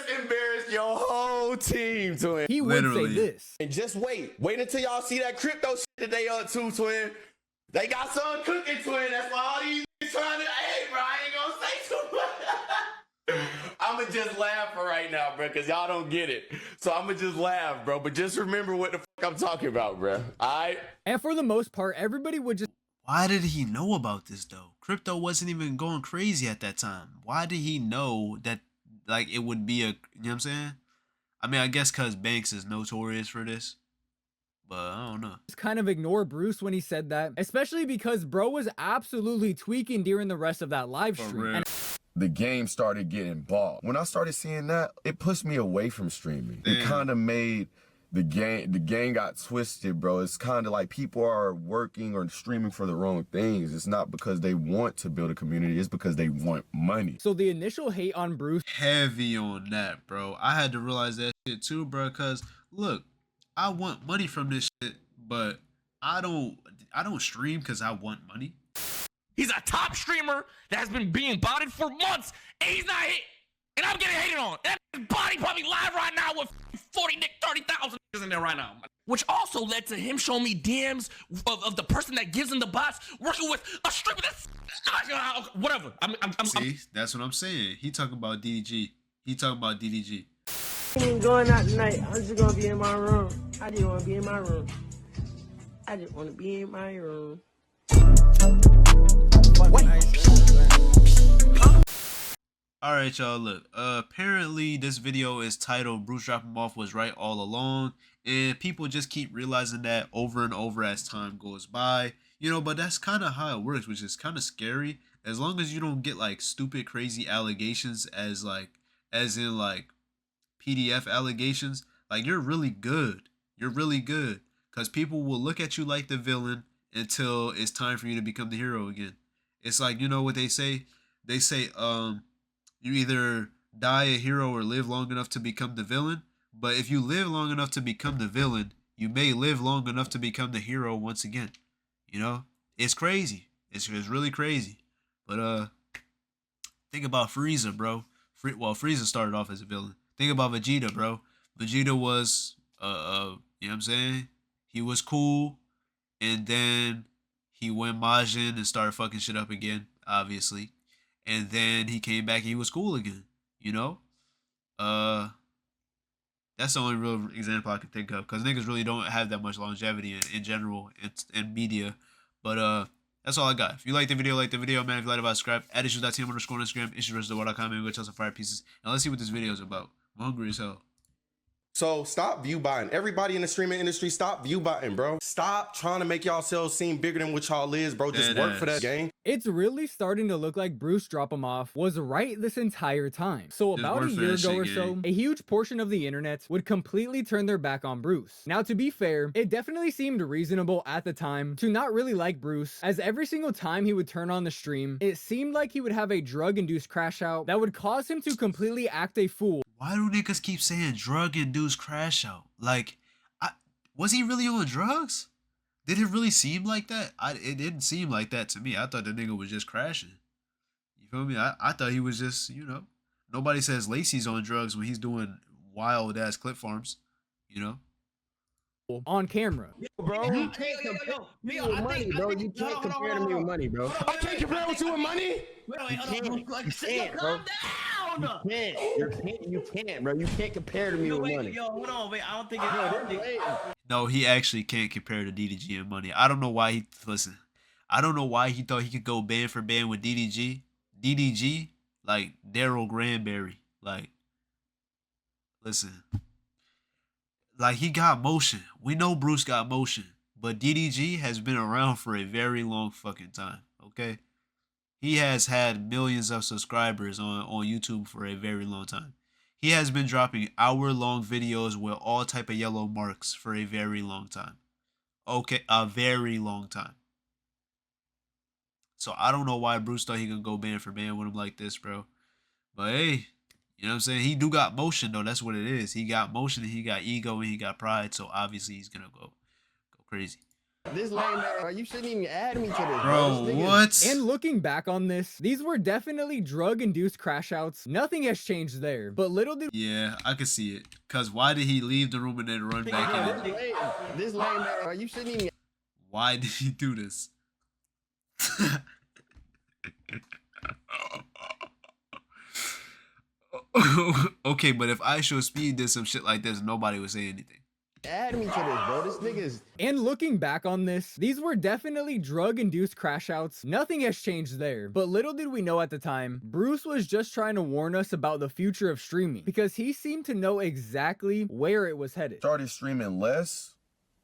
embarrassed your whole team, twin. He would say this. And just wait until y'all see that crypto shit that they up to, twin. They got something cooking, twin. That's why all these trying to, hey, bro, I ain't gonna say too much. I'ma just laugh for right now, bro, because y'all don't get it. So I'ma just laugh, bro. But just remember what the fuck I'm talking about, bro. All right? And for the most part, everybody would just... Why did he know about this, though? Crypto wasn't even going crazy at that time. Why did he know that, like, it would be a... You know what I'm saying? I mean, I guess because Banks is notorious for this. But I don't know. Just kind of ignore Bruce when he said that, especially because bro was absolutely tweaking during the rest of that live stream. The game started getting bought. When I started seeing that, it pushed me away from streaming. It kind of made the game got twisted, bro. It's kind of like people are working or streaming for the wrong things. It's not because they want to build a community, it's because they want money. So the initial hate on Bruce, heavy on that, bro. I had to realize that shit too, bro, because look, I want money from this shit, but I don't stream because I want money. He's a top streamer that has been being botted for months, and he's not hit. And I'm getting hated on. And that body probably live right now with 30,000 in there right now. Which also led to him showing me DMs of the person that gives him the bots working with a streamer that's whatever. See, that's what I'm saying. He talking about DDG. He talking about DDG. I ain't going out tonight. I'm just gonna be in my room. I just wanna be in my room. I just wanna be in my room. Alright, y'all, look. Apparently this video is titled BruceDropEmOff Was Right All Along, and people just keep realizing that over and over as time goes by. You know, but that's kind of how it works, which is kind of scary. As long as you don't get like stupid crazy allegations as in PDF allegations, like you're really good. You're really good. Because people will look at you like the villain until it's time for you to become the hero again. It's like, you know what they say? They say, you either die a hero or live long enough to become the villain. But if you live long enough to become the villain, you may live long enough to become the hero once again. You know? It's crazy. It's really crazy. But think about Frieza, bro. Well, Frieza started off as a villain. Think about Vegeta, bro. Vegeta was, you know what I'm saying? He was cool, and then he went Majin and started fucking shit up again, obviously. And then he came back and he was cool again, you know? That's the only real example I can think of, because niggas really don't have that much longevity in general in media. But that's all I got. If you like the video, man. If you like it, subscribe. Add issues.tm on Instagram, issues.com, and go tell some fire pieces. And let's see what this video is about. I'm hungry as hell. So stop view buying. Everybody in the streaming industry, stop view buying, bro. Stop trying to make y'allselves seem bigger than what y'all is, bro. Just work for that game. It's really starting to look like BruceDropEmOff was right this entire time. So about a year ago or so, a huge portion of the internet would completely turn their back on Bruce. Now, to be fair, it definitely seemed reasonable at the time to not really like Bruce, as every single time he would turn on the stream, it seemed like he would have a drug-induced crash out that would cause him to completely act a fool. Why do niggas keep saying drug-induced crash out? Like, was he really on drugs? Did it really seem like that? It didn't seem like that to me. I thought the nigga was just crashing. You feel me? I thought he was just, you know. Nobody says Lacey's on drugs when he's doing wild-ass clip farms, you know. On camera. Bro, you can't compare me with money, bro. You can't compare to me with money, bro. I can't compare with you with money? You can't, bro. You can't compare to me with money. Yo, hold on, wait. I don't think it's... No, he actually can't compare to DDG and money. I don't know why I don't know why he thought he could go band for band with DDG. DDG, like Daryl Granberry. Like, listen. Like, he got motion. We know Bruce got motion. But DDG has been around for a very long fucking time, okay? He has had millions of subscribers on YouTube for a very long time. He has been dropping hour-long videos with all type of yellow marks for a very long time. Okay, a very long time. So I don't know why Bruce thought he could go band for band with him like this, bro. But hey, you know what I'm saying? He do got motion, though. That's what it is. He got motion, and he got ego, and he got pride. So obviously he's gonna go crazy. This lame man, bro, you shouldn't even add me to this, Bro, This nigga- what? And looking back on this, these were definitely drug-induced crash outs. Nothing has changed there. But little did Yeah, I can see it. Cause why did he leave the room and then run back in? This lame man, bro, you shouldn't even. Why did he do this? Okay, but if I Show Speed did some shit like this, nobody would say anything. Add me to this, bro. This nigga's. And looking back on this, these were definitely drug-induced crash outs. Nothing has changed there. But little did we know at the time, Bruce was just trying to warn us about the future of streaming because he seemed to know exactly where it was headed. Started streaming less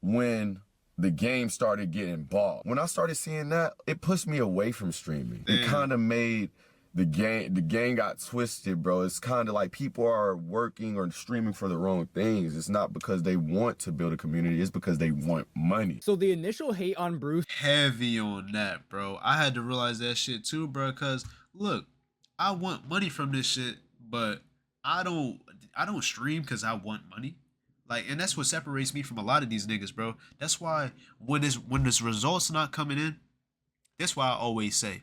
when the game started getting bought. When I started seeing that, it pushed me away from streaming. It kind of made the game got twisted, bro. It's kind of like people are working or streaming for the wrong things. It's not because they want to build a community, it's because they want money. So the initial hate on Bruce Heavy on that, bro. I had to realize that shit too, bro, cause look, I want money from this shit, but I don't stream cause I want money. Like, and that's what separates me from a lot of these niggas, bro. That's why when this results not coming in, that's why I always say,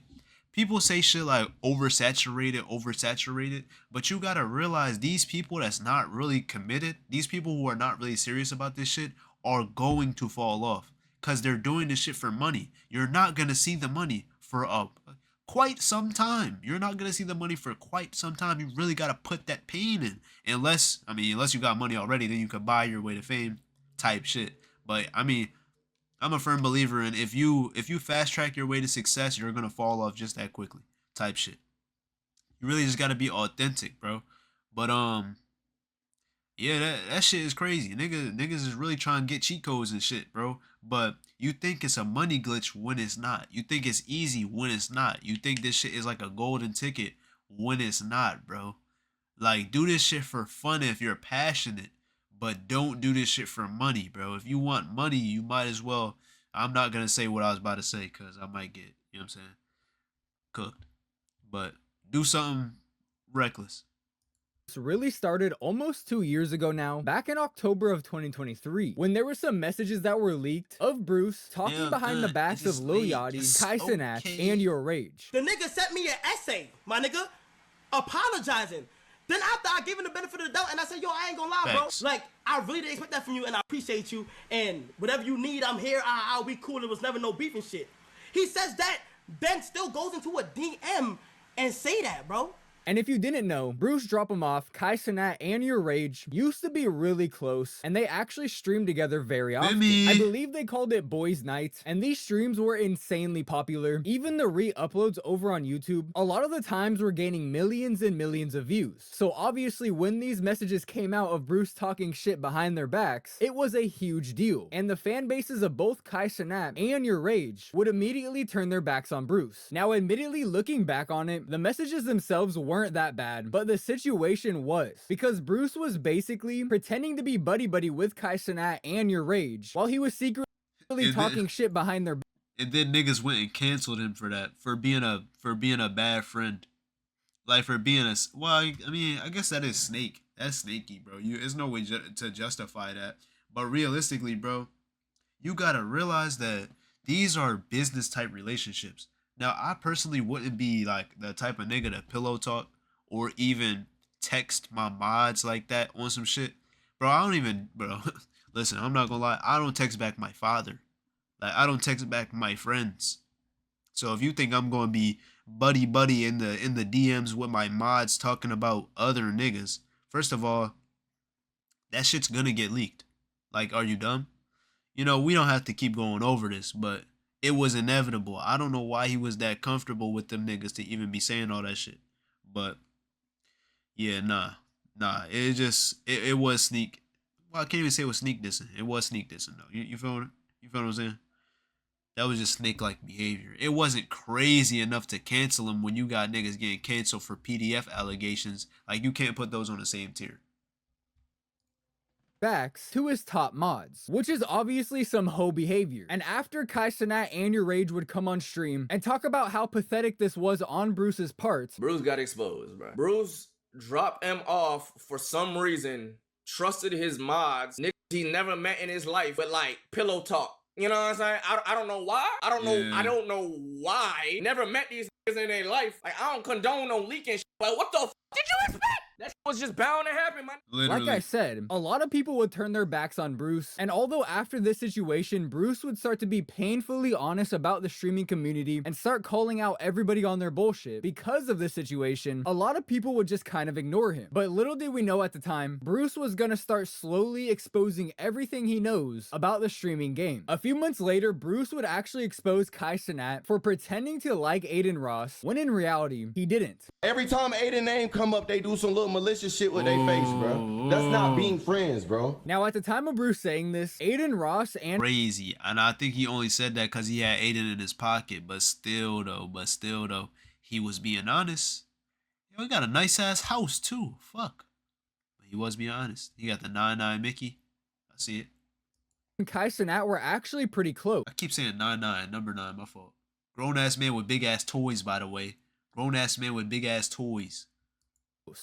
people say shit like oversaturated, but you gotta realize these people that's not really committed, these people who are not really serious about this shit are going to fall off because they're doing this shit for money. You're not gonna see the money for quite some time. You're not gonna see the money for quite some time. You really gotta put that pain in. Unless you got money already, then you could buy your way to fame type shit. But I mean, I'm a firm believer in if you fast track your way to success, you're gonna fall off just that quickly type shit. You really just gotta be authentic, bro. But yeah, that shit is crazy. Niggas is really trying to get cheat codes and shit, bro. But you think it's a money glitch when it's not. You think it's easy when it's not. You think this shit is like a golden ticket when it's not, bro. Like, do this shit for fun if you're passionate, but don't do this shit for money, bro. If you want money, you might as well. I'm not gonna say what I was about to say because I might get, you know what I'm saying, cooked. But do something reckless. really started almost 2 years ago now, back in October of 2023, when there were some messages that were leaked of Bruce talking behind the backs of Lil Yachty, Kai Cenat, and yourrage. The nigga sent me an essay, my nigga, apologizing. Then after I gave him the benefit of the doubt and I said, yo, I ain't gonna lie, Facts. bro. Like, I really didn't expect that from you and I appreciate you. And whatever you need, I'm here. I'll be cool. It was never no beef and shit. He says that, Ben still goes into a DM and say that, bro. And if you didn't know, BruceDropEmOff, Kai Cenat, and yourrage used to be really close, and they actually streamed together very often. I believe they called it Boys Night, and these streams were insanely popular. Even the re-uploads over on YouTube, a lot of the times were gaining millions and millions of views. So obviously when these messages came out of Bruce talking shit behind their backs, it was a huge deal. And the fan bases of both Kai Cenat and yourrage would immediately turn their backs on Bruce. Now admittedly, looking back on it, the messages themselves weren't that bad, but the situation was, because Bruce was basically pretending to be buddy-buddy with Kai Cenat and yourage, while he was secretly talking shit behind their back. And then niggas went and canceled him for that, for being a bad friend. Like, for being a, well, I mean, I guess that is snake. That's snaky, bro. There's no way to justify that. But realistically, bro, you gotta realize that these are business type relationships. Now, I personally wouldn't be like the type of nigga to pillow talk or even text my mods like that on some shit. Bro, listen, I'm not gonna lie. I don't text back my father. Like, I don't text back my friends. So if you think I'm gonna be buddy in the DMs with my mods talking about other niggas, first of all, that shit's gonna get leaked. Like, are you dumb? You know, we don't have to keep going over this, but it was inevitable. I don't know why he was that comfortable with them niggas to even be saying all that shit. But yeah, nah. It was sneak. Well, I can't even say it was sneak dissing. It was sneak dissing though. You feel what I'm saying? That was just snake-like behavior. It wasn't crazy enough to cancel him when you got niggas getting canceled for PDF allegations. Like, you can't put those on the same tier. Backs to his top mods, which is obviously some hoe behavior. And after Kai Cenat and yourage would come on stream and talk about how pathetic this was on Bruce's part, Bruce got exposed, bro. Bruce dropped him off for some reason, trusted his mods, niggas he never met in his life, but like pillow talk. You know what I'm saying? I don't know why. I don't know. Yeah. I don't know why. Never met these niggas in their life. Like, I don't condone no leaking shit. Like, what the f did you expect? That shit was just bound to happen, man. Literally. Like I said, a lot of people would turn their backs on Bruce, and although after this situation, Bruce would start to be painfully honest about the streaming community and start calling out everybody on their bullshit, because of this situation, a lot of people would just kind of ignore him. But little did we know at the time, Bruce was gonna start slowly exposing everything he knows about the streaming game. A few months later, Bruce would actually expose Kai Cenat for pretending to like Adin Ross, when in reality, he didn't. Every time Aiden name come up, they do some little malicious shit with their face, bro. That's not being friends, bro. Now, at the time of Bruce saying this, Adin Ross and Crazy. And I think he only said that because he had Aiden in his pocket. But still though, he was being honest. Yo, he got a nice ass house too. Fuck. But he was being honest. He got the 99 Mickey. I see it. Kai Cenat were actually pretty close. I keep saying 99, number 9, my fault. Grown ass man with big ass toys, by the way. Grown ass man with big ass toys. Who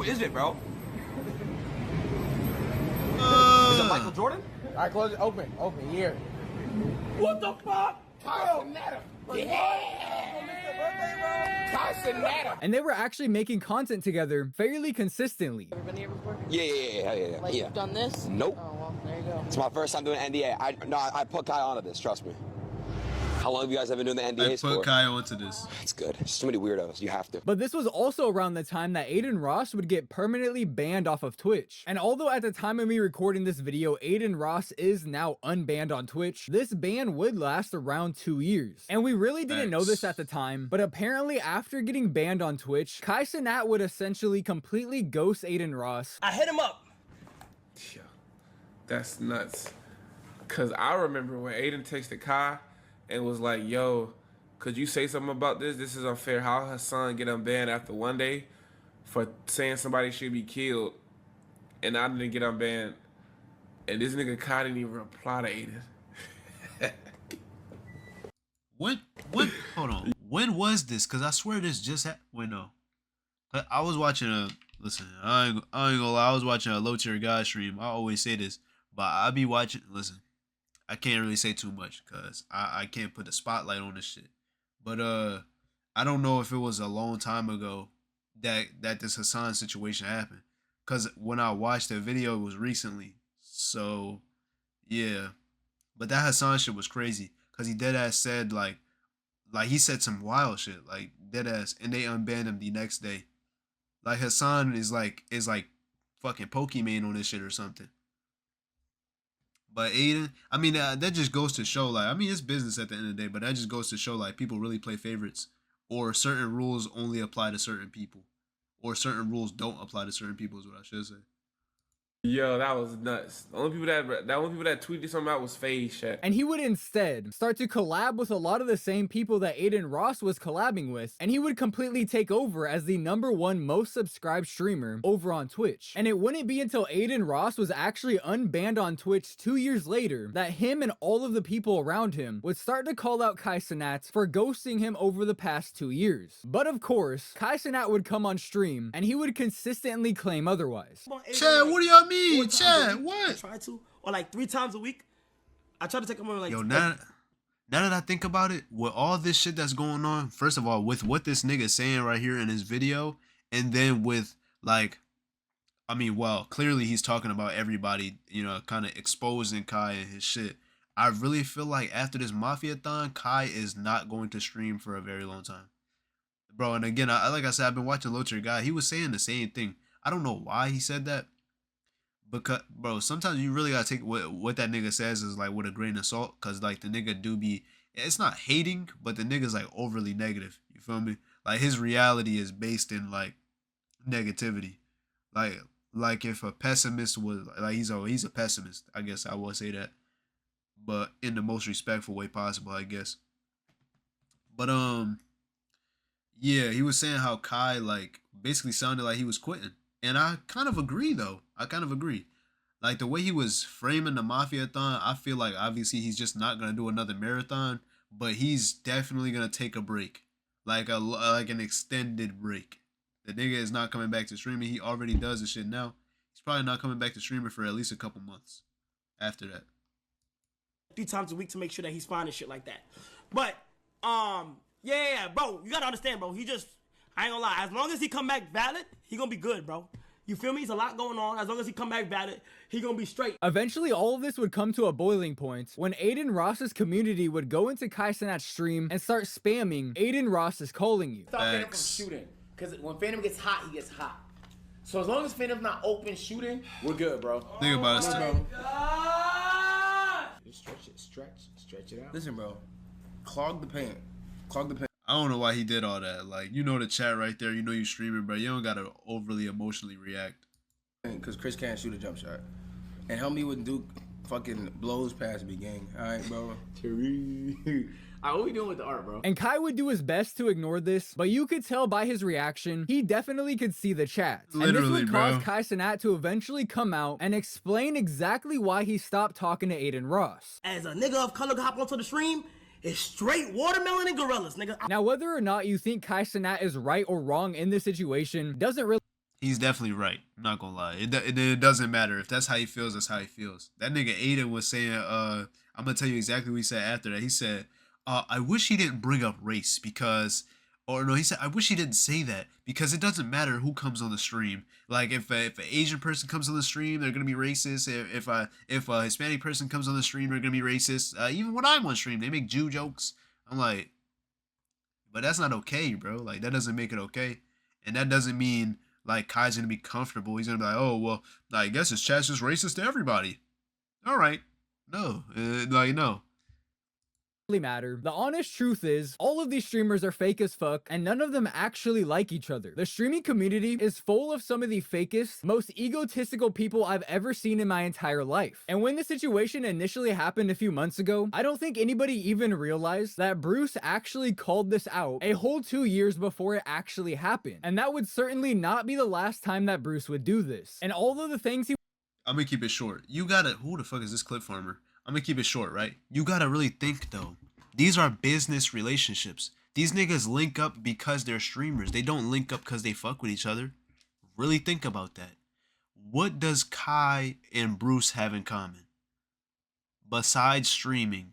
is it, bro? Is it Michael Jordan? All right, close it. Open, here. What the fuck? And they were actually making content together fairly consistently. Ever been here before? Yeah. Like you've done this? Nope. Oh, well, there you go. It's my first time doing NDA. I put Kai onto this, trust me. How long have you guys been doing the I NDAs put for? Kai onto this. It's good. There's too many weirdos. You have to. But this was also around the time that Adin Ross would get permanently banned off of Twitch. And although at the time of me recording this video, Adin Ross is now unbanned on Twitch, this ban would last around 2 years. And we really didn't know this at the time, but apparently after getting banned on Twitch, Kai Cenat would essentially completely ghost Adin Ross. I hit him up. Yeah, that's nuts. Cause I remember when Aiden texted Kai and was like, yo, could you say something about this? This is unfair. How Hassan get unbanned after one day for saying somebody should be killed, and I didn't get unbanned, and this nigga Kai didn't even reply to Aiden. When hold on. When was this? Cause I swear this just wait, no. I was watching I ain't gonna lie, I was watching a low tier guy stream. I always say this, but I be watching, I can't really say too much because I can't put the spotlight on this shit. But I don't know if it was a long time ago that this Hassan situation happened. Cause when I watched the video, it was recently. So yeah. But that Hassan shit was crazy. Cause he deadass said like he said some wild shit. Like deadass, and they unbanned him the next day. Like Hassan is like fucking Pokemon on this shit or something. But Aiden, I mean, that just goes to show, like, I mean, it's business at the end of the day, but that just goes to show, like, people really play favorites, or certain rules only apply to certain people, or certain rules don't apply to certain people is what I should say. Yo, that was nuts. The only people that tweeted something out was FaZe chat. And he would instead start to collab with a lot of the same people that Adin Ross was collabing with, and he would completely take over as the #1 most subscribed streamer over on Twitch. And it wouldn't be until Adin Ross was actually unbanned on Twitch 2 years later that him and all of the people around him would start to call out Kai Cenat for ghosting him over the past 2 years. But of course, Kai Cenat would come on stream and he would consistently claim otherwise. Chad, what do y'all mean? Chad, what? Try to, or like 3 times a week. I try to take him on like. Yo, now that I think about it, with all this shit that's going on, first of all, with what this nigga saying right here in his video, and then with like, I mean, well, clearly he's talking about everybody, you know, kind of exposing Kai and his shit. I really feel like after this Mafia-thon, Kai is not going to stream for a very long time. Bro, and again, like I said, I've been watching Low Tier Guy. He was saying the same thing. I don't know why he said that. Because, bro, sometimes you really gotta take what that nigga says is like with a grain of salt. Cause like the nigga do be, it's not hating, but the nigga's like overly negative. You feel me? Like his reality is based in like negativity. Like if a pessimist was like he's a pessimist. I guess I will say that, but in the most respectful way possible, I guess. But yeah, he was saying how Kai like basically sounded like he was quitting. And I kind of agree, though. I kind of agree. Like, the way he was framing the Mafia-thon, I feel like, obviously, he's just not going to do another marathon. But he's definitely going to take a break. Like an extended break. The nigga is not coming back to streaming. He already does the shit now. he's probably not coming back to streaming for at least a couple months after that. 3 times a week to make sure that he's fine and shit like that. But, yeah, bro, you gotta understand, bro. I ain't gonna lie, as long as he come back valid, he gonna be good, bro. You feel me? There's a lot going on. As long as he come back valid, he gonna be straight. Eventually, all of this would come to a boiling point when Aiden Ross's community would go into Kai Cenat's stream and start spamming "Aiden Ross is calling you." Stop Phantom from shooting, because when Phantom gets hot, he gets hot. So as long as Phantom's not open shooting, we're good, bro. Think about it, bro. Just stretch it out. Listen, bro, clog the paint. I don't know why he did all that. Like, you know the chat right there. You know you streaming, bro. You don't gotta overly emotionally react. Because Chris can't shoot a jump shot. And help me with Duke fucking blows past me, gang. All right, bro. Alright, what we doing with the art, bro? And Kai would do his best to ignore this, but you could tell by his reaction, he definitely could see the chat. Literally, and this would cause bro. Kai Cenat to eventually come out and explain exactly why he stopped talking to Aiden Ross. As a nigga of color hop onto the stream, it's straight watermelon and gorillas, nigga. Now, whether or not you think Kai Cenat is right or wrong in this situation doesn't really He's definitely right. I'm not gonna lie. It doesn't matter. If that's how he feels, that's how he feels. That nigga Aiden was saying, I'm gonna tell you exactly what he said after that. He said, I wish he didn't bring up race because, or no, he said, I wish he didn't say that because it doesn't matter who comes on the stream. Like if an Asian person comes on the stream, they're gonna be racist. If a Hispanic person comes on the stream, they're gonna be racist. Even when I'm on stream, they make Jew jokes. I'm like, but that's not okay, bro. Like that doesn't make it okay, and that doesn't mean like Kai's gonna be comfortable. He's gonna be like, oh well, I guess his chat's just racist to everybody. All right, no, no. matter. The honest truth is, all of these streamers are fake as fuck, and none of them actually like each other. The streaming community is full of some of the fakest, most egotistical people I've ever seen in my entire life. And when the situation initially happened a few months ago, I don't think anybody even realized that Bruce actually called this out a whole 2 years before it actually happened. And that would certainly not be the last time that Bruce would do this. And all of the things he I'm gonna keep it short. You gotta, who the fuck is this clip farmer? I'm gonna keep it short, right? You gotta really think though. These are business relationships. These niggas link up because they're streamers. They don't link up because they fuck with each other. Really think about that. What does Kai and Bruce have in common? Besides streaming.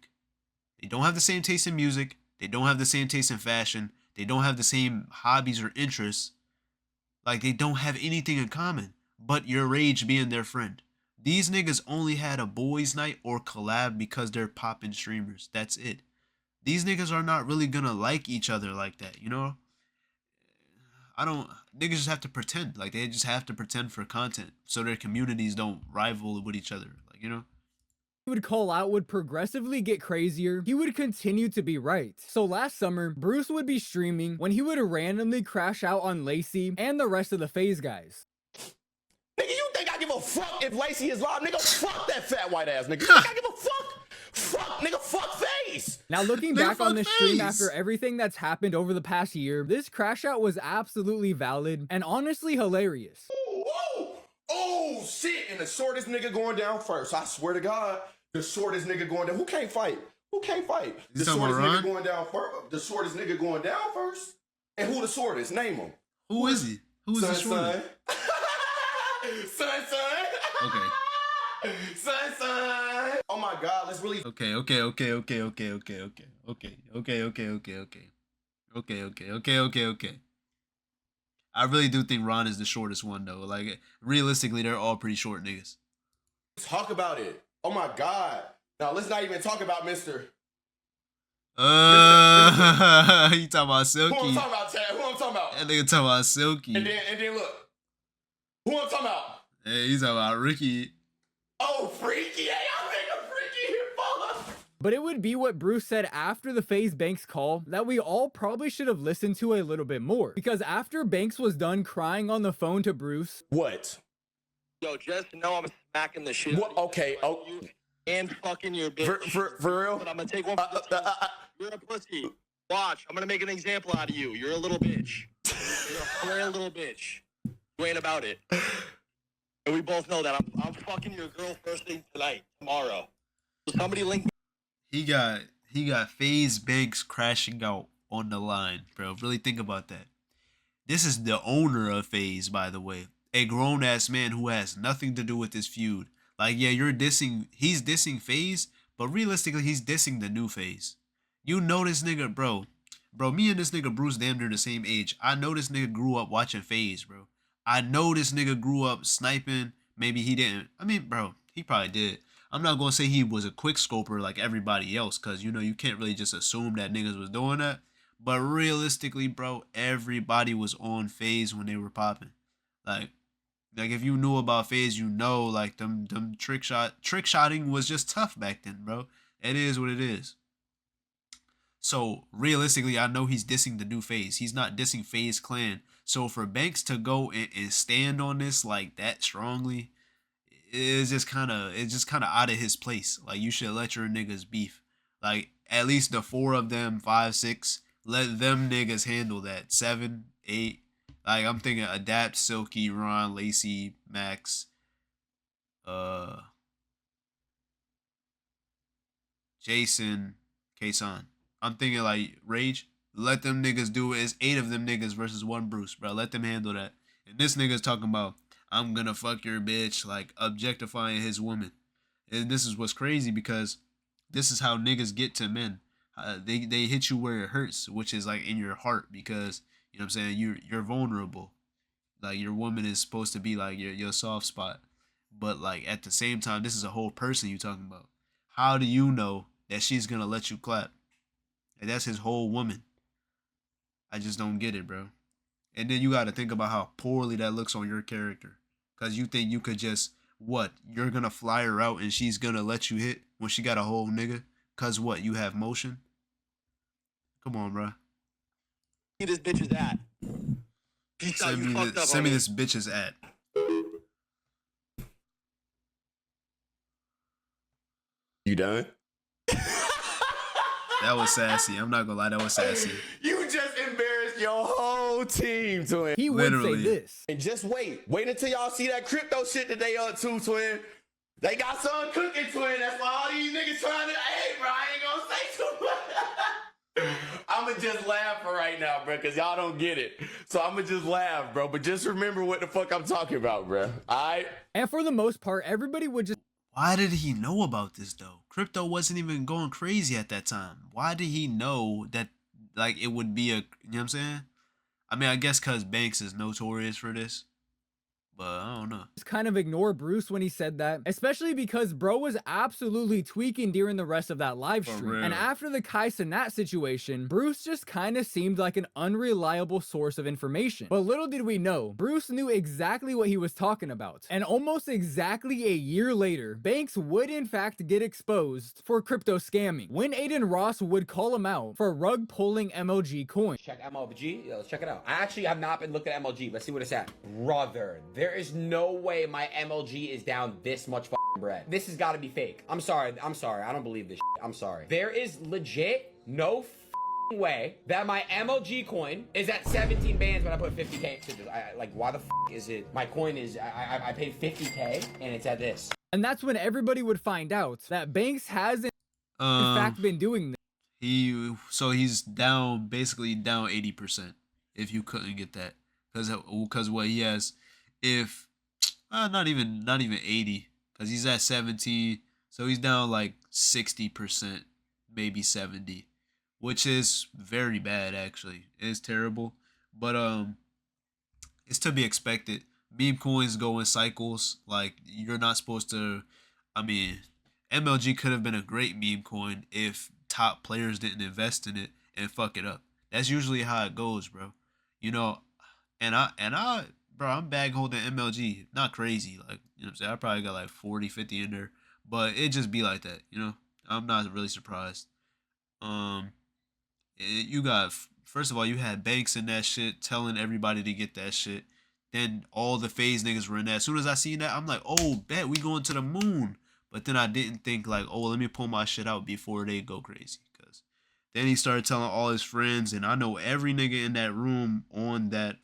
They don't have the same taste in music. They don't have the same taste in fashion. They don't have the same hobbies or interests. Like they don't have anything in common but your rage being their friend. These niggas only had a boys night or collab because they're popping streamers. That's it. These niggas are not really gonna like each other like that, you know? Niggas just have to pretend. Like, they just have to pretend for content so their communities don't rival with each other. Like, you know? would call out would progressively get crazier, he would continue to be right. So last summer, Bruce would be streaming when he would randomly crash out on Lacey and the rest of the FaZe guys. Nigga, you think I give a fuck if Lacey is live? Nigga, fuck that fat white ass nigga. You think I give a fuck? Fuck, nigga, fuck FaZe. Now looking back on this stream after everything that's happened over the past year, this crash out was absolutely valid and honestly hilarious. Oh, shit, and the shortest nigga going down first. I swear to God, the shortest nigga going down. Who can't fight? Who can't fight? The shortest nigga going down first. The shortest nigga going down first. And who the shortest? Name him. Who is he? Who is the shortest? Son. Okay. Son. Oh my God, let's really. Okay. I really do think Ron is the shortest one though. Like realistically, they're all pretty short niggas. Talk about it. Oh my God. Now let's not even talk about Mr. You talking about Silky? Who I'm talking about, Chad? Who I'm talking about? That nigga talking about Silky. And then look. Who I'm talking about? Hey, he's talking about Ricky. Oh, Freaky. Hey, I think a Freaky here, fuck. But it would be what Bruce said after the FaZe Banks call that we all probably should have listened to a little bit more. Because after Banks was done crying on the phone to Bruce. What? Yo, just know I'm smacking the shit. What? Okay. Oh. And fucking your bitch. For real? But I'm gonna take one for you're a pussy. Watch, I'm gonna make an example out of you. You're a little bitch. You're a frail little bitch. You ain't about it. And we both know that. I'm fucking your girl first thing tonight, tomorrow. So somebody link me. He got FaZe Banks crashing out on the line, bro. Really think about that. This is the owner of FaZe, by the way. a grown ass man who has nothing to do with this feud. Like, yeah, he's dissing FaZe, but realistically, he's dissing the new FaZe. You know this nigga, bro. Bro, me and this nigga Bruce damn near the same age. I know this nigga grew up watching FaZe, bro. I know this nigga grew up sniping. Maybe he didn't. I mean, bro, he probably did. I'm not going to say he was a quick scoper like everybody else, because, you know, you can't really just assume that niggas was doing that. But realistically, bro, everybody was on FaZe when they were popping. Like if you knew about FaZe, you know, like them trick shotting was just tough back then, bro. It is what it is. So realistically, I know he's dissing the new FaZe. He's not dissing FaZe Clan. So for Banks to go and stand on this like that strongly, it's just kind of out of his place. Like, you should let your niggas beef. Like, at least the 4 of them, 5, 6, let them niggas handle that. 7, 8. Like, I'm thinking Adapt, Silky, Ron, Lacey, Max, Jason, Kason. I'm thinking like Rage. Let them niggas do it. It's 8 of them niggas versus 1 Bruce, bro. Let them handle that. And this nigga's talking about, I'm gonna fuck your bitch, like objectifying his woman. And this is what's crazy, because this is how niggas get to men. They hit you where it hurts, which is like in your heart, because, you know what I'm saying, you're vulnerable. Like, your woman is supposed to be like your soft spot. But like, at the same time, this is a whole person you talking about. How do you know that she's gonna let you clap? And that's his whole woman. I just don't get it, bro. And then you got to think about how poorly that looks on your character. Because you think you could just, what? You're going to fly her out and she's going to let you hit when she got a whole nigga? Because what? You have motion? Come on, bro. This bitch is at. Send me this bitch's at. You done? That was sassy. I'm not gonna lie, that was sassy. You just embarrassed your whole team, twin. He Literally. would say this. And just wait until y'all see that crypto shit that they up to, twin. They got something cooking, twin. That's why all these niggas trying to, hey, bro, I ain't gonna say too much. I'ma just laugh for right now, bro, because y'all don't get it. So I'ma just laugh, bro. But just remember what the fuck I'm talking about, bro. All right? And for the most part, everybody would just... Why did he know about this, though? Crypto wasn't even going crazy at that time. Why did he know that, like, it would be a, you know what I'm saying? I mean, I guess because Banks is notorious for this. But I don't know. Just kind of ignore Bruce when he said that, especially because bro was absolutely tweaking during the rest of that live stream. And after the Kai Cenat situation, Bruce just kind of seemed like an unreliable source of information. But little did we know, Bruce knew exactly what he was talking about. And almost exactly a year later, Banks would in fact get exposed for crypto scamming when Aiden Ross would call him out for rug pulling MLG coins. Check MLG. Let's check it out. I actually have not been looking at MLG. Let's see what it's at. Brother, there is no way my MLG is down this much fucking bread. This has got to be fake. I'm sorry. I don't believe this shit. I'm sorry. There is legit no way that my MLG coin is at 17 bands when I put 50K. Like, why the is it? My coin is, I paid 50K and it's at this. And that's when everybody would find out that Banks has in fact been doing this. So he's down, basically down 80% if you couldn't get that. Because what he has, if not even 80, because he's at 17, so he's down like 60%, maybe 70, which is very bad. Actually, it's terrible, but it's to be expected. Meme coins go in cycles. Like, you're not supposed to, I mean, MLG could have been a great meme coin if top players didn't invest in it and fuck it up. That's usually how it goes, bro. You know, and I bro, I'm bag holding MLG. Not crazy. Like, you know what I'm saying? I probably got like 40, 50 in there. But it just be like that, you know? I'm not really surprised. You got, first of all, you had Banks in that shit telling everybody to get that shit. Then all the FaZe niggas were in that. As soon as I seen that, I'm like, oh, bet we going to the moon. But then I didn't think like, oh, let me pull my shit out before they go crazy. Because then he started telling all his friends. And I know every nigga in that room on that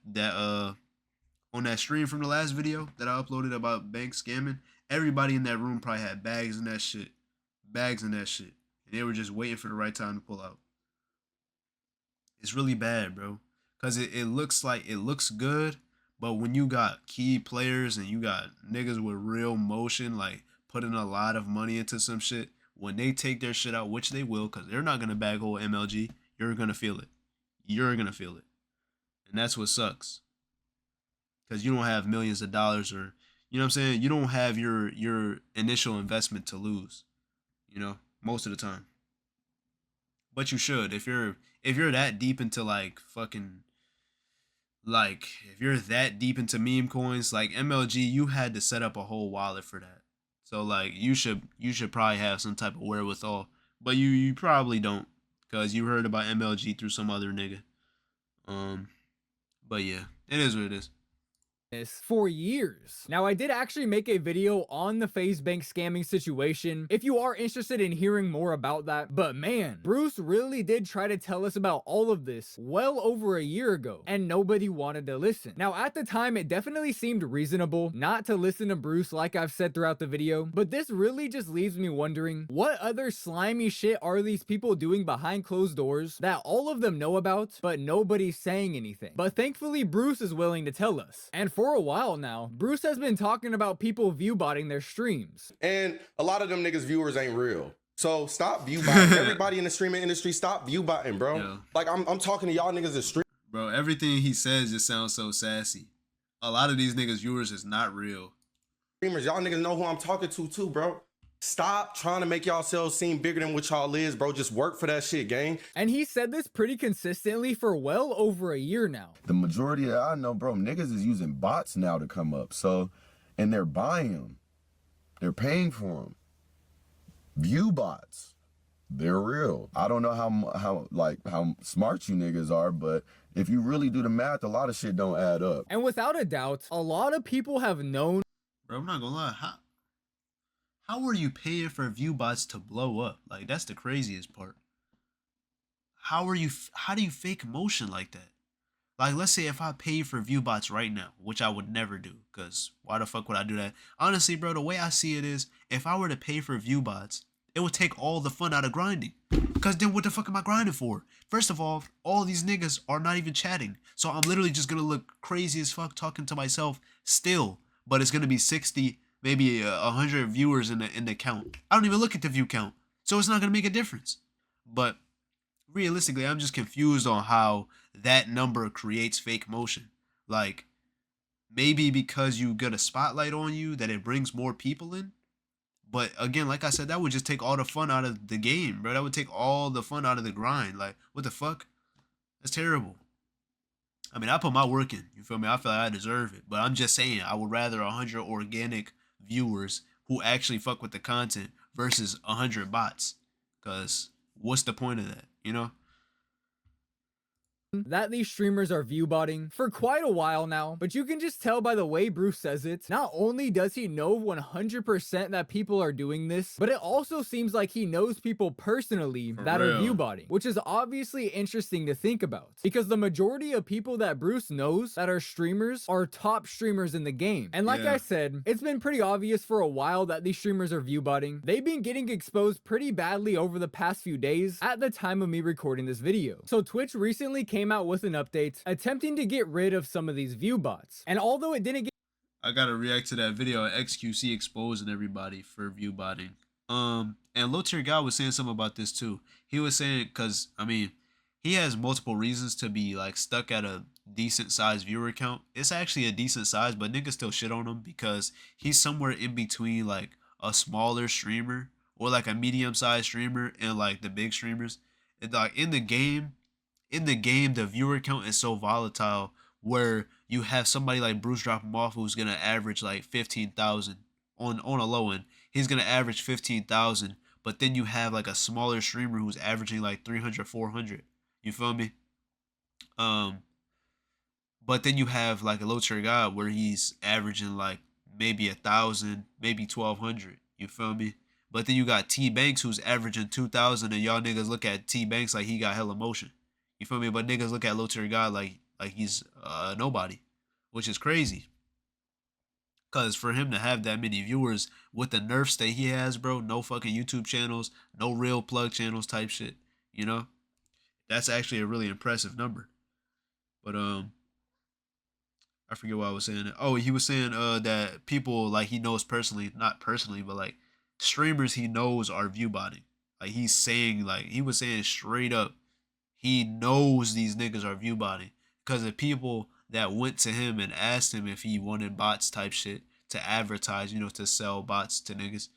stream from the last video that I uploaded about Banks scamming, everybody in that room probably had bags in that shit. And they were just waiting for the right time to pull out. It's really bad, bro. Because it looks good, But when you got key players and you got niggas with real motion, like putting a lot of money into some shit, when they take their shit out, which they will, because they're not going to bag hole MLG, you're going to feel it. You're going to feel it. And that's what sucks. Because you don't have millions of dollars, or, you know what I'm saying? You don't have your initial investment to lose, you know, most of the time. But you should. If you're that deep into like fucking, like, if you're that deep into meme coins, like MLG, you had to set up a whole wallet for that. So like you should probably have some type of wherewithal, but you probably don't, because you heard about MLG through some other nigga. But yeah, it is what it is. For years. Now, I did actually make a video on the FaZe Bank scamming situation if you are interested in hearing more about that, but man, Bruce really did try to tell us about all of this well over a year ago, and nobody wanted to listen. Now, at the time, it definitely seemed reasonable not to listen to Bruce like I've said throughout the video, but this really just leaves me wondering, what other slimy shit are these people doing behind closed doors that all of them know about, but nobody's saying anything? But thankfully, Bruce is willing to tell us, and for a while now, Bruce has been talking about people viewbotting their streams. And a lot of them niggas viewers ain't real. So stop viewbotting. Everybody in the streaming industry, stop viewbotting, bro. Yeah. Like I'm talking to y'all niggas as stream. Bro, everything he says just sounds so sassy. A lot of these niggas viewers is not real. Streamers, y'all niggas know who I'm talking to too, bro. Stop trying to make yourselves seem bigger than what y'all is, bro. Just work for that shit, gang. And he said this pretty consistently for well over a year now. The majority that I know, bro, niggas is using bots now to come up. So, and they're buying them. They're paying for them. View bots. They're real. I don't know how smart you niggas are, but if you really do the math, a lot of shit don't add up. And without a doubt, a lot of people have known. Bro, I'm not gonna lie. How are you paying for view bots to blow up? Like, that's the craziest part. How do you fake motion like that? Like, let's say if I paid for view bots right now, which I would never do, because why the fuck would I do that? Honestly, bro, the way I see it is, if I were to pay for view bots, it would take all the fun out of grinding. Because then what the fuck am I grinding for? First of all these niggas are not even chatting. So I'm literally just gonna look crazy as fuck talking to myself still. But it's gonna be 60, maybe 100 viewers in the count. I don't even look at the view count, so it's not gonna make a difference. But realistically, I'm just confused on how that number creates fake motion. Like, maybe because you get a spotlight on you that it brings more people in. But again, like I said, that would just take all the fun out of the game, bro. That would take all the fun out of the grind. Like, what the fuck? That's terrible. I mean, I put my work in. You feel me? I feel like I deserve it. But I'm just saying, I would rather 100 organic viewers who actually fuck with the content versus 100 bots. Because what's the point of that, you know? That these streamers are viewbotting for quite a while now, but you can just tell by the way Bruce says it, not only does he know 100% that people are doing this, but it also seems like he knows people personally that are viewbotting, which is obviously interesting to think about, because the majority of people that Bruce knows that are streamers are top streamers in the game. And like I said, it's been pretty obvious for a while that these streamers are viewbotting. They've been getting exposed pretty badly over the past few days at the time of me recording this video. So Twitch recently came out with an update attempting to get rid of some of these view bots. And although it didn't get... I gotta react to that video of XQC exposing everybody for view botting. And Low Tier Guy was saying something about this too. He was saying, because I mean, he has multiple reasons to be like stuck at a decent sized viewer count. It's actually a decent size, but niggas still shit on him because he's somewhere in between like a smaller streamer or like a medium sized streamer and like the big streamers. And like in the game, the viewer count is so volatile where you have somebody like BruceDropEmOff who's going to average like 15,000 on a low end. He's going to average 15,000, but then you have like a smaller streamer who's averaging like 300, 400. You feel me? But then you have like a Low Tier Guy where he's averaging like maybe 1,000, maybe 1,200. You feel me? But then you got T Banks who's averaging 2,000, and y'all niggas look at T Banks like he got hella motion. You feel me? But niggas look at Low Tier Guy like he's nobody, which is crazy. Cause for him to have that many viewers with the nerf state he has, bro, no fucking YouTube channels, no real plug channels type shit, you know, that's actually a really impressive number. But I I forget what I was saying. Oh, he was saying that people like he knows personally, not personally, but like streamers he knows are view botting. Like he's saying, like he was saying straight up, he knows these niggas are view botting because the people that went to him and asked him if he wanted bots type shit to advertise, you know, to sell bots to niggas.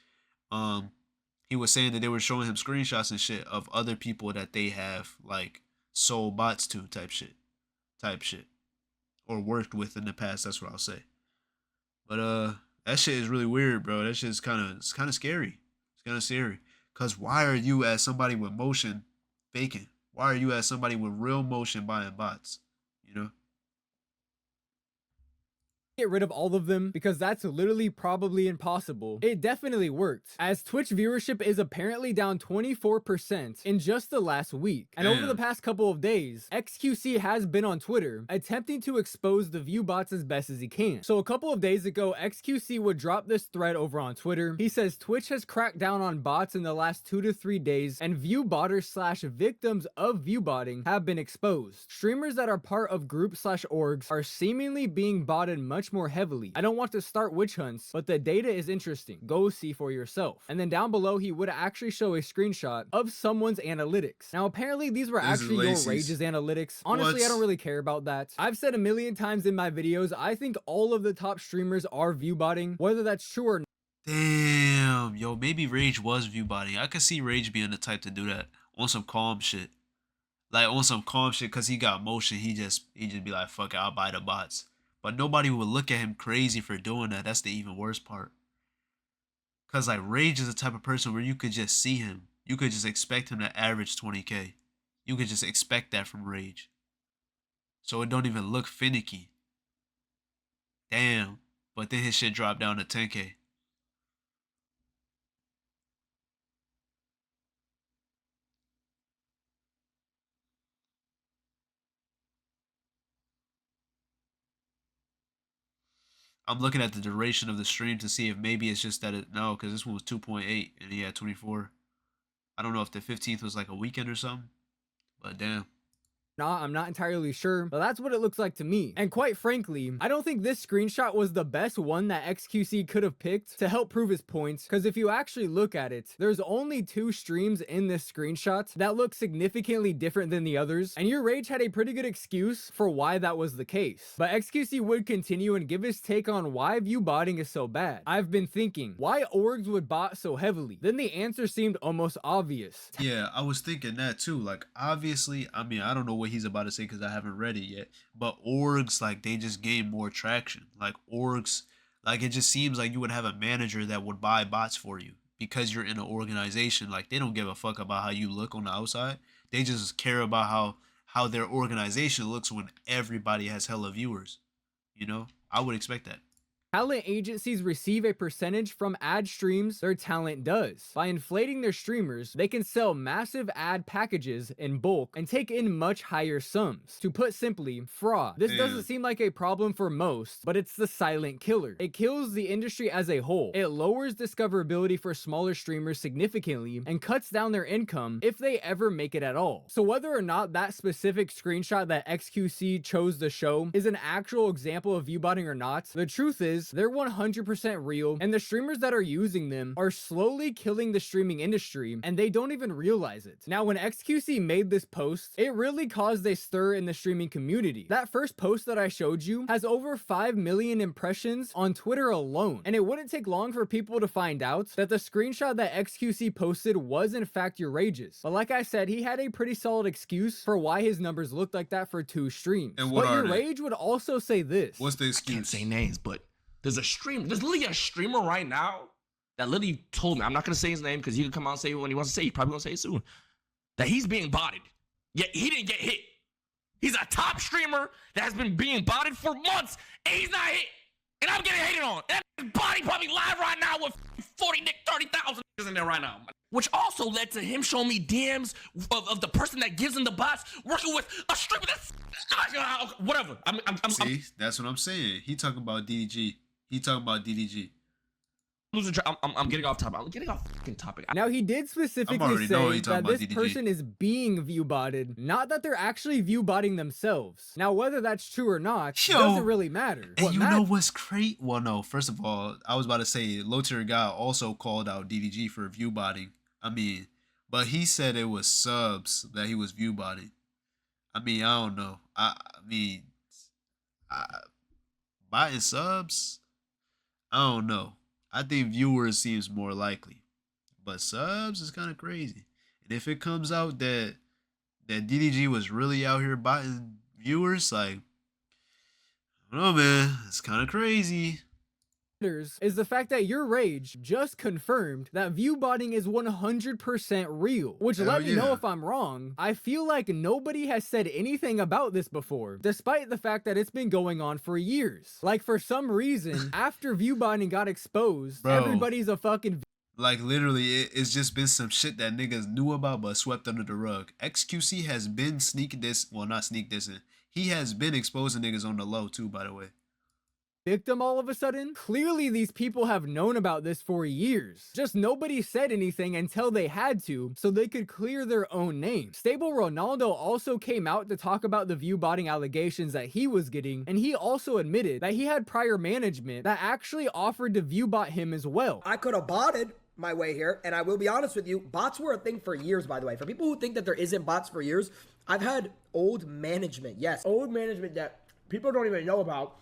He was saying that they were showing him screenshots and shit of other people that they have like sold bots to type shit, or worked with in the past. That's what I'll say. But that shit is really weird, bro. That shit is kind of scary. It's kind of scary. Cause why are you as somebody with motion faking? Why are you as somebody with real motion buying bots? You know? Get rid of all of them because that's literally probably impossible. It definitely worked, as Twitch viewership is apparently down 24% in just the last week. And over the past couple of days, XQC has been on Twitter attempting to expose the view bots as best as he can. So a couple of days ago, XQC would drop this thread over on Twitter. He says Twitch has cracked down on bots in the last 2 to 3 days, and view botters / victims of view botting have been exposed. Streamers that are part of groups / orgs are seemingly being botted much more heavily. I don't want to start witch hunts, but the data is interesting. Go see for yourself. And then down below, he would actually show a screenshot of someone's analytics. Now, apparently these were actually your rage's analytics. Honestly, I don't really care about that. I've said a million times in my videos, I think all of the top streamers are view botting, whether that's true or not. Damn, yo, maybe Rage was view botting. I could see Rage being the type to do that on some calm shit. Like on some calm shit, cause he got motion. He just be like, fuck it, I'll buy the bots. But nobody would look at him crazy for doing that. That's the even worse part. Cause like Rage is the type of person where you could just see him. You could just expect him to average 20K. You could just expect that from Rage. So it don't even look finicky. Damn. But then his shit dropped down to 10K. I'm looking at the duration of the stream to see if maybe it's just that no, because this one was 2.8 and he had 24. I don't know if the 15th was like a weekend or something, but damn. I'm not entirely sure, but that's what it looks like to me. And quite frankly, I don't think this screenshot was the best one that XQC could have picked to help prove his points, because if you actually look at it, there's only 2 streams in this screenshot that look significantly different than the others, and your rage had a pretty good excuse for why that was the case. But XQC would continue and give his take on why view botting is so bad. I've been thinking, why orgs would bot so heavily? Then the answer seemed almost obvious. Yeah, I was thinking that too. Like, obviously, I mean, I don't know what he's about to say because I haven't read it yet, but orgs, like, they just gain more traction. Like, orgs, like, it just seems like you would have a manager that would buy bots for you because you're in an organization. Like, they don't give a fuck about how you look on the outside. They just care about how their organization looks when everybody has hella viewers. You know, I would expect that. Talent agencies receive a percentage from ad streams their talent does. By inflating their streamers, they can sell massive ad packages in bulk and take in much higher sums. To put simply, fraud. This doesn't seem like a problem for most, but it's the silent killer. It kills the industry as a whole. It lowers discoverability for smaller streamers significantly and cuts down their income if they ever make it at all. So whether or not that specific screenshot that XQC chose to show is an actual example of view botting or not, the truth is they're 100% real, and the streamers that are using them are slowly killing the streaming industry, and they don't even realize it. Now, when XQC made this post, it really caused a stir in the streaming community. That first post that I showed you has over 5 million impressions on Twitter alone, and it wouldn't take long for people to find out that the screenshot that XQC posted was in fact your rage's. But like I said, he had a pretty solid excuse for why his numbers looked like that for 2 streams. And what but are your they? rage would also say this. What's the excuse? I can't say names, but there's literally a streamer right now that literally told me, I'm not gonna say his name because he can come out and say it when he wants to say it. He's probably gonna say it soon, that he's being botted. Yet he didn't get hit. He's a top streamer that has been being botted for months, and he's not hit. And I'm getting hated on. That body probably live right now with 30,000 in there right now. Which also led to him showing me DMs of the person that gives him the bots working with a streamer that's whatever. See, that's what I'm saying. He talking about DDG. I'm getting off topic. I'm getting off fucking topic. Now, he did specifically already knowing say you talking that about this DDG. person is being view-botted, not that they're actually view-botting themselves. Now, whether that's true or not doesn't really matter. And What you matters know what's great? Well, no. First of all, I was about to say low tier guy also called out DDG for view botting. I mean, but he said it was subs that he was view botting. I mean, I don't know. I mean, botting subs. I don't know. I think viewers seems more likely, but subs is kind of crazy. And if it comes out that DDG was really out here botting viewers, like, I don't know, man, it's kind of crazy. is the fact that yourrage just confirmed that view-botting is 100% real, which let me know if I'm wrong. I feel like nobody has said anything about this before, despite the fact that it's been going on for years. Like, for some reason, after view-botting got exposed, everybody's a fucking like, literally, it's just been some shit that niggas knew about but swept under the rug. XQC has been not sneak dissing. He has been exposing niggas on the low too, by the way. Victim all of a sudden? Clearly these people have known about this for years. Just nobody said anything until they had to, so they could clear their own name. stableronaldo also came out to talk about the view-botting allegations that he was getting, and he also admitted that he had prior management that actually offered to view-bot him as well. I could have botted my way here, and I will be honest with you, bots were a thing for years, by the way. For people who think that there isn't bots for years, I've had old management, yes, old management that people don't even know about,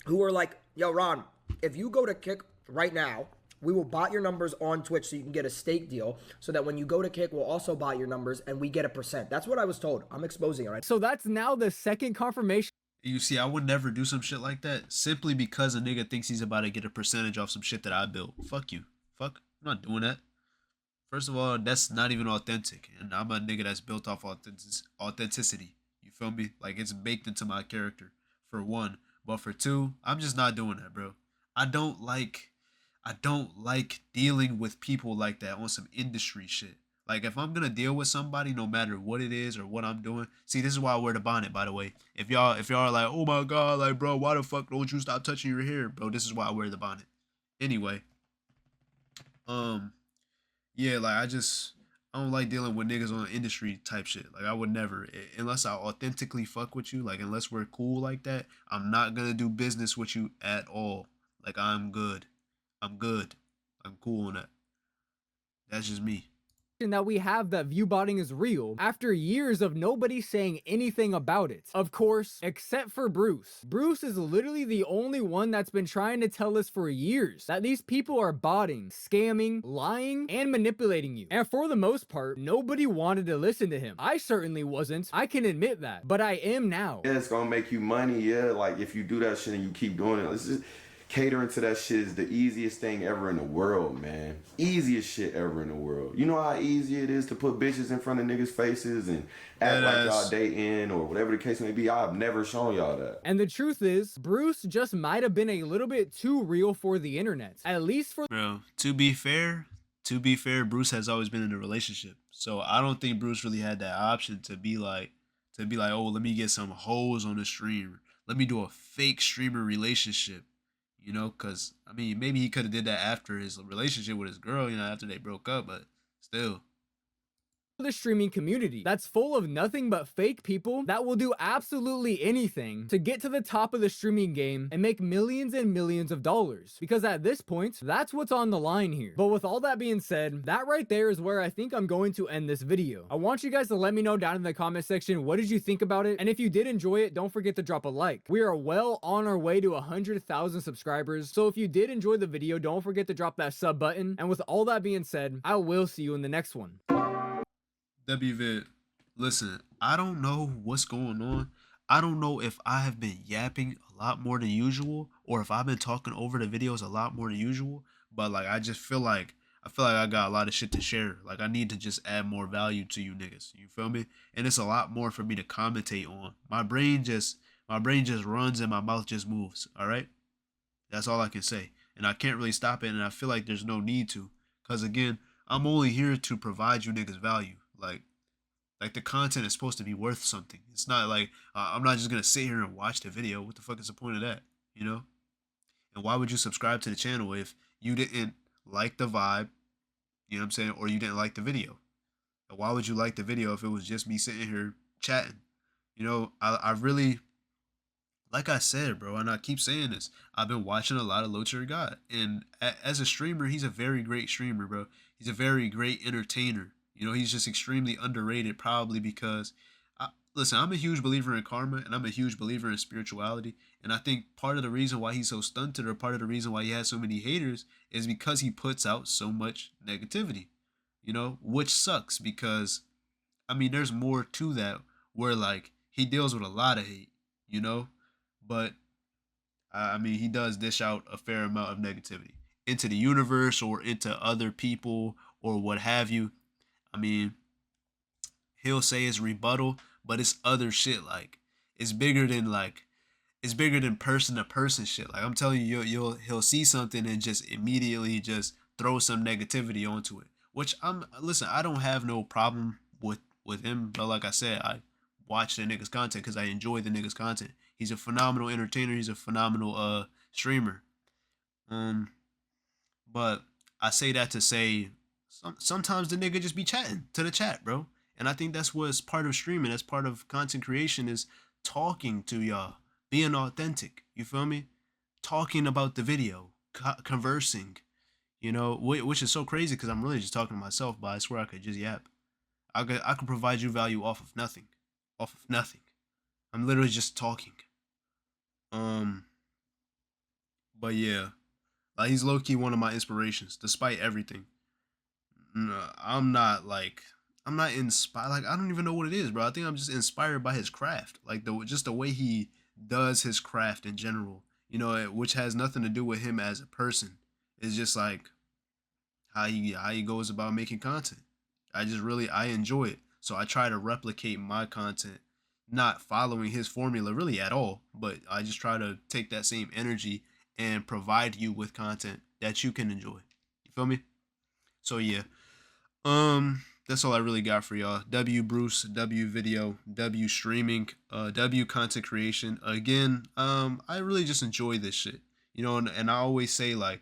who were like, yo, Ron, if you go to Kick right now, we will bot your numbers on Twitch so you can get a stake deal, so that when you go to Kick, we'll also bot your numbers and we get a %. That's what I was told. I'm exposing it, right? So that's now the second confirmation. You see, I would never do some shit like that simply because a nigga thinks he's about to get a percentage off some shit that I built. Fuck you. Fuck. I'm not doing that. First of all, that's not even authentic. And I'm a nigga that's built off authenticity. You feel me? Like, it's baked into my character, for one. But for two, I'm just not doing that, bro. I don't like dealing with people like that on some industry shit. Like, if I'm gonna deal with somebody, no matter what it is or what I'm doing. See, this is why I wear the bonnet, by the way. If y'all are like, oh my god, like, bro, why the fuck don't you stop touching your hair, bro? This is why I wear the bonnet. Anyway, yeah, like, I don't like dealing with niggas on industry type shit. Like, I would never, unless I authentically fuck with you, like, unless we're cool like that, I'm not gonna do business with you at all. Like, I'm good. I'm cool on that. That's just me. That we have that view-botting is real after years of nobody saying anything about it. Of course, except for Bruce. Bruce is literally the only one that's been trying to tell us for years that these people are botting, scamming, lying, and manipulating you. And for the most part, nobody wanted to listen to him. I certainly wasn't. I can admit that, but I am now. Yeah, it's gonna make you money, yeah. Like, if you do that shit and you keep doing it, it's just catering to that shit is the easiest thing ever in the world, man. Easiest shit ever in the world. You know how easy it is to put bitches in front of niggas' faces and act like y'all dating or whatever the case may be. I've never shown y'all that. And the truth is, Bruce just might have been a little bit too real for the internet. At least for— Bro, to be fair, Bruce has always been in a relationship. So I don't think Bruce really had that option to be like, oh, let me get some hoes on the stream. Let me do a fake streamer relationship. You know, because, I mean, maybe he could have did that after his relationship with his girl, you know, after they broke up, but still. The streaming community that's full of nothing but fake people that will do absolutely anything to get to the top of the streaming game and make millions and millions of dollars, because at this point that's what's on the line here. But with all that being said, that right there is where I think I'm going to end this video. I want you guys to let me know down in the comment section, what did you think about it? And if you did enjoy it, don't forget to drop a like. We are well on our way to 100,000 subscribers, so if you did enjoy the video, don't forget to drop that sub button. And with all that being said, I will see you in the next one. WVid, listen, I don't know what's going on. I don't know if I have been yapping a lot more than usual or if I've been talking over the videos a lot more than usual, but like I just feel like I got a lot of shit to share. Like, I need to just add more value to you niggas. You feel me? And it's a lot more for me to commentate on. My brain just runs and my mouth just moves, all right? That's all I can say. And I can't really stop it, and I feel like there's no need to, cuz again, I'm only here to provide you niggas value. Like the content is supposed to be worth something. It's not like I'm not just gonna sit here and watch the video. What the fuck is the point of that? You know? And why would you subscribe to the channel if you didn't like the vibe, you know what I'm saying, or you didn't like the video. But why would you like the video if it was just me sitting here chatting? You know, I really, like I said, bro, and I keep saying this, I've been watching a lot of Low Tier God, and as a streamer, he's a very great streamer, bro. He's a very great entertainer. You know, he's just extremely underrated, probably because, listen, I'm a huge believer in karma, and I'm a huge believer in spirituality, and I think part of the reason why he's so stunted, or part of the reason why he has so many haters, is because he puts out so much negativity, you know, which sucks because, I mean, there's more to that, where, like, he deals with a lot of hate, you know, but I mean, he does dish out a fair amount of negativity into the universe or into other people or what have you. I mean, he'll say it's rebuttal, but it's other shit. Like, it's bigger than person to person shit. Like, I'm telling you, he'll see something and just immediately just throw some negativity onto it. Which listen, I don't have no problem with him, but like I said, I watch the nigga's content because I enjoy the nigga's content. He's a phenomenal entertainer. He's a phenomenal streamer. But I say that to say sometimes the nigga just be chatting to the chat, bro. And I think that's what's part of streaming. That's part of content creation, is talking to y'all, being authentic. You feel me? Talking about the video, conversing, you know, which is so crazy because I'm really just talking to myself, but I swear I could just yap. I could provide you value off of nothing. Off of nothing. I'm literally just talking. But yeah, like, he's low-key one of my inspirations, despite everything. I'm not inspired. Like, I don't even know what it is, bro. I think I'm just inspired by his craft. Like, just the way he does his craft in general, you know, which has nothing to do with him as a person. It's just like how he goes about making content. I enjoy it. So I try to replicate my content, not following his formula really at all, but I just try to take that same energy and provide you with content that you can enjoy. You feel me? So yeah. That's all I really got for y'all. W Bruce, W video, W streaming, W content creation. Again, I really just enjoy this shit. You know, and I always say, like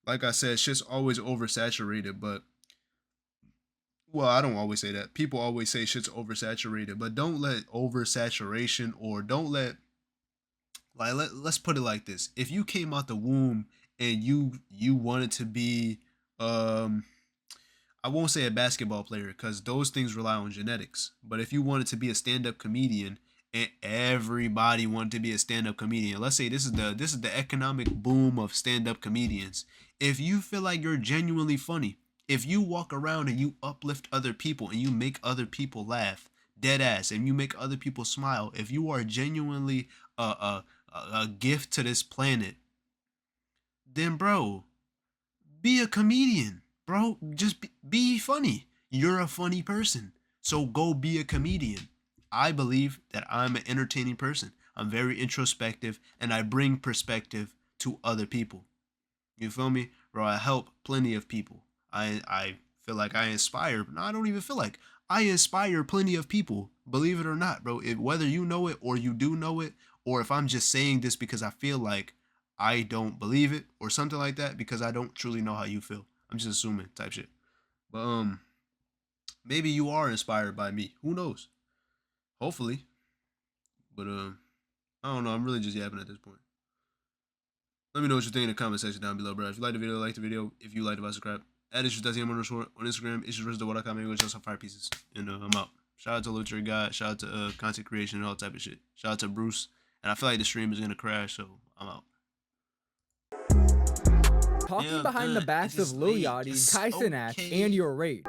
I said, shit's always oversaturated, but, well, I don't always say that. People always say shit's oversaturated, but don't let oversaturation, or don't let, like, let's put it like this. If you came out the womb and you wanted to be, I won't say a basketball player because those things rely on genetics, but if you wanted to be a stand-up comedian and everybody wanted to be a stand-up comedian, let's say this is the economic boom of stand-up comedians. If you feel like you're genuinely funny, if you walk around and you uplift other people and you make other people laugh, dead ass, and you make other people smile, if you are genuinely a gift to this planet, then, bro, be a comedian, bro. Just be funny. You're a funny person, so go be a comedian. I believe that I'm an entertaining person. I'm very introspective, and I bring perspective to other people. You feel me, bro? I help plenty of people. I feel like I inspire. No, I don't even feel like I inspire plenty of people. Believe it or not, bro. Whether you know it or you do know it, or if I'm just saying this because I feel like I don't believe it or something like that, because I don't truly know how you feel. I'm just assuming type shit. But maybe you are inspired by me. Who knows? Hopefully. But I don't know. I'm really just yapping at this point. Let me know what you think in the comment section down below, bro. If you like the video, like the video. If you like it, subscribe. At issues.com on Instagram. Issues.com. Maybe just some fire pieces. And I'm out. Shout out to Low Tier God. Shout out to content creation and all type of shit. Shout out to Bruce. And I feel like the stream is gonna crash, so I'm out. Talking behind the backs of Lil Yachty, Tyson Act, and yourrage.